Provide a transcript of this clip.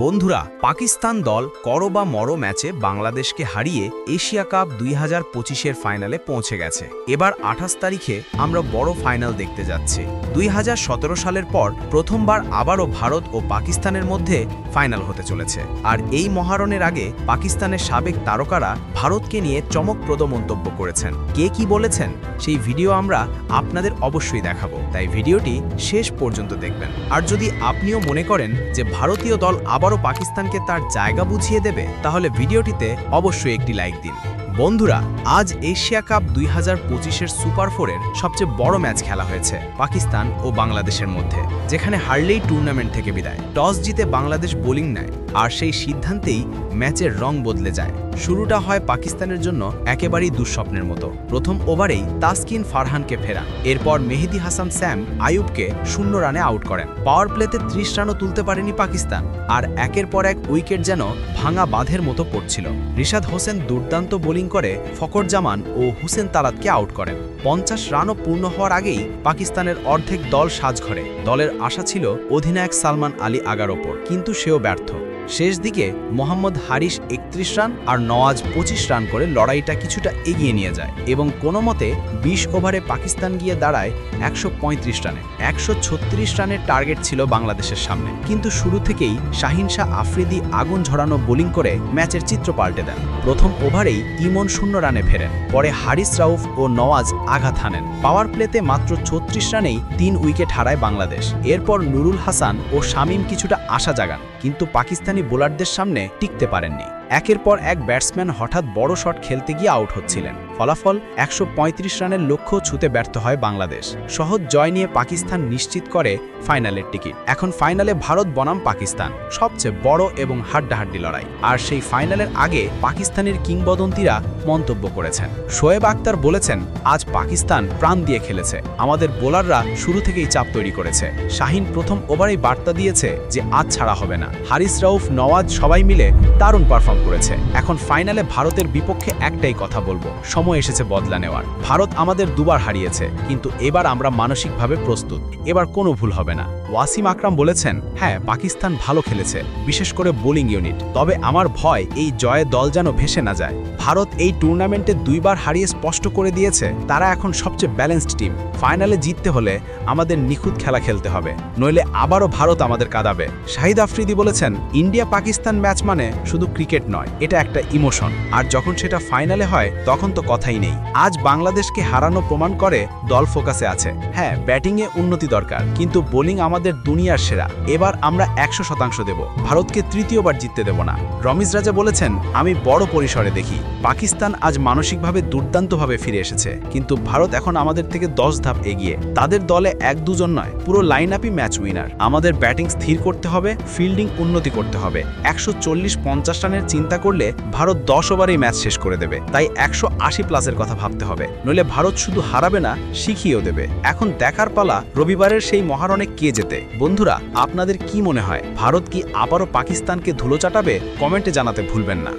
বন্ধুরা, পাকিস্তান দল করো বা মরো ম্যাচে বাংলাদেশকে হারিয়ে এশিয়া কাপ 2025-এর ফাইনালে পৌঁছে গেছে। এবার 28 তারিখে আমরা বড় ফাইনাল দেখতে যাচ্ছি। 2017 সালের পর প্রথমবার আবারও ভারত ও পাকিস্তানের মধ্যে ফাইনাল হতে চলেছে। আর এই মহারণের আগে পাকিস্তানের সাবেক তারকারা ভারতকে নিয়ে চমকপ্রদ মন্তব্য করেছেন। কে কি বলেছেন সেই ভিডিও আমরা আপনাদের অবশ্যই দেখাবো, তাই ভিডিওটি শেষ পর্যন্ত দেখবেন। আর যদি আপনিও মনে করেন যে ভারতীয় দল আবারও পাকিস্তানকে তার জায়গা বুঝিয়ে দেবে, তাহলে ভিডিওটিতে অবশ্যই একটি লাইক দিন। বন্ধুরা, আজ এশিয়া কাপ 2025-এর সুপার ফোরের সবচেয়ে বড় ম্যাচ খেলা হয়েছে পাকিস্তান ও বাংলাদেশের মধ্যে, যেখানে হারলেই টুর্নামেন্ট থেকে বিদায়। টস জিতে বাংলাদেশ বোলিং নেয়, আর সেই সিদ্ধান্তেই ম্যাচের রং বদলে যায়। শুরুটা হয় পাকিস্তানের জন্য একেবারেই দুঃস্বপ্নের মতো। প্রথম ওভারেই তাসকিন ফারহানকে ফেরান, এরপর মেহেদী হাসান স্যাম আইয়ুবকে 0 রানে আউট করেন। পাওয়ার প্লেতে 30 রানও তুলতে পারেনি পাকিস্তান, আর একের পর এক উইকেট যেন ভাঙা বাঁধের মতো পড়ছিল। রিশাদ হোসেন দুর্দান্ত বোলিং করে ফখর জামান ও হুসেন তালাতকে আউট করেন। 50 রানও পূর্ণ হওয়ার আগেই পাকিস্তানের অর্ধেক দল সাজঘরে। দলের আশা ছিল অধিনায়ক সালমান আলী আগার ওপর, কিন্তু সেও ব্যর্থ। শেষ দিকে মোহাম্মদ হারিস 31 রান আর নওয়াজ 25 রান করে লড়াইটা কিছুটা এগিয়ে নিয়ে যায়, এবং কোনো মতে 20 ওভারে পাকিস্তান গিয়ে দাঁড়ায় 135 রানে। 136 রানের টার্গেট ছিল বাংলাদেশের সামনে, কিন্তু শুরু থেকেই শাহিন শাহ আফ্রিদি আগুন ঝরানো বোলিং করে ম্যাচের চিত্র পাল্টে দেন। প্রথম ওভারেই ইমন 0 রানে ফেরেন, পরে হারিস রাউফ ও নওয়াজ আঘাত হানেন। পাওয়ার প্লেতে মাত্র 36 রানেই 3 উইকেট হারায় বাংলাদেশ। এরপর নুরুল হাসান ও শামীম কিছুটা আশা জাগান, কিন্তু পাকিস্তানি বোলারদের সামনে টিকতে পারেননি। একের পর এক ব্যাটসম্যান হঠাৎ বড় শট খেলতে গিয়ে আউট হচ্ছিলেন। ফলাফল 135 রানের লক্ষ্য ছুঁতে ব্যর্থ হয় বাংলাদেশ। সহজ জয় নিয়ে পাকিস্তান নিশ্চিত করে ফাইনালের টিকিট। এখন ফাইনালে ভারত বনাম পাকিস্তান, সবচেয়ে বড় এবং হাড্ডাহাড্ডি লড়াই। আর সেই ফাইনালের আগে পাকিস্তানের কিংবদন্তিরা মন্তব্য করেছেন। শোয়েব আখতার বলেছেন, আজ পাকিস্তান প্রাণ দিয়ে খেলেছে, আমাদের বোলাররা শুরু থেকেই চাপ তৈরি করেছে। শাহিন প্রথম ওভারেই বার্তা দিয়েছে যে আজ ছাড়া হবে না। হারিস রাউফ, নওয়াজ সবাই মিলে দারুণ পারফর্ম করেছে। এখন ফাইনালে ভারতের বিপক্ষে একটাই কথা বলবো, সময় এসেছে বদলা নেওয়ার। ভারত আমাদের দুবার হারিয়েছে, কিন্তু এবার আমরা মানসিকভাবে প্রস্তুত। এবার কোনো ভুল হবে না। ওয়াসিম আকরাম বলেছেন, হ্যাঁ, পাকিস্তান ভালো খেলেছে, বিশেষ করে বোলিং ইউনিট। তবে আমার ভয় এই জয়ে দল যেন ভেসে না যায়। ভারত এই টুর্নামেন্টে 2 বার হারিয়ে স্পষ্ট করে দিয়েছে তারা এখন সবচেয়ে ব্যালেন্সড টিম। ফাইনালে জিততে হলে আমাদের নিখুঁত খেলা খেলতে হবে, নইলে আবারও ভারত আমাদের কাঁদাবে। শাহিদ আফ্রিদি বলেছেন, ইন্ডিয়া পাকিস্তান ম্যাচ মানে শুধু ক্রিকেট নয়, এটা একটা ইমোশন। আর যখন সেটা ফাইনালে হয় তখন তো কথাই নেই। আজ বাংলাদেশকে হারানো প্রমাণ করে দল ফোকাসে আছে। হ্যাঁ, ব্যাটিংয়ে উন্নতি দরকার, কিন্তু বোলিং আমাদের দুনিয়ার সেরা। এবার আমরা 100% দেব, ভারতকে তৃতীয়বার জিততে দেব না। রমিজ রাজা বলেছেন, আমি বড় পরিসরে দেখি। পাকিস্তান আজ মানসিকভাবে দুর্দান্তভাবে ফিরে এসেছে, কিন্তু ভারত এখন আমাদের থেকে 10 ধাপ এগিয়ে। তাদের দলে 1-2 জন নয়, পুরো লাইন আপই ম্যাচ উইনার। আমাদের ব্যাটিং স্থির করতে হবে, ফিল্ডিং উন্নতি করতে হবে। 140-50 রানের চিন্তা করলে ভারত 10 ওভারেই ম্যাচ শেষ করে দেবে। তাই 180+ কথা ভাবতে হবে, নইলে ভারত শুধু হারাবে না, শিখিয়েও দেবে। এখন দেখার পালা রবিবারের সেই মহারণে কে জেতে। বন্ধুরা, আপনাদের কি মনে হয়, ভারত কি আবারও পাকিস্তানকে ধুলো চাটাবে? কমেন্টে জানাতে ভুলবেন না।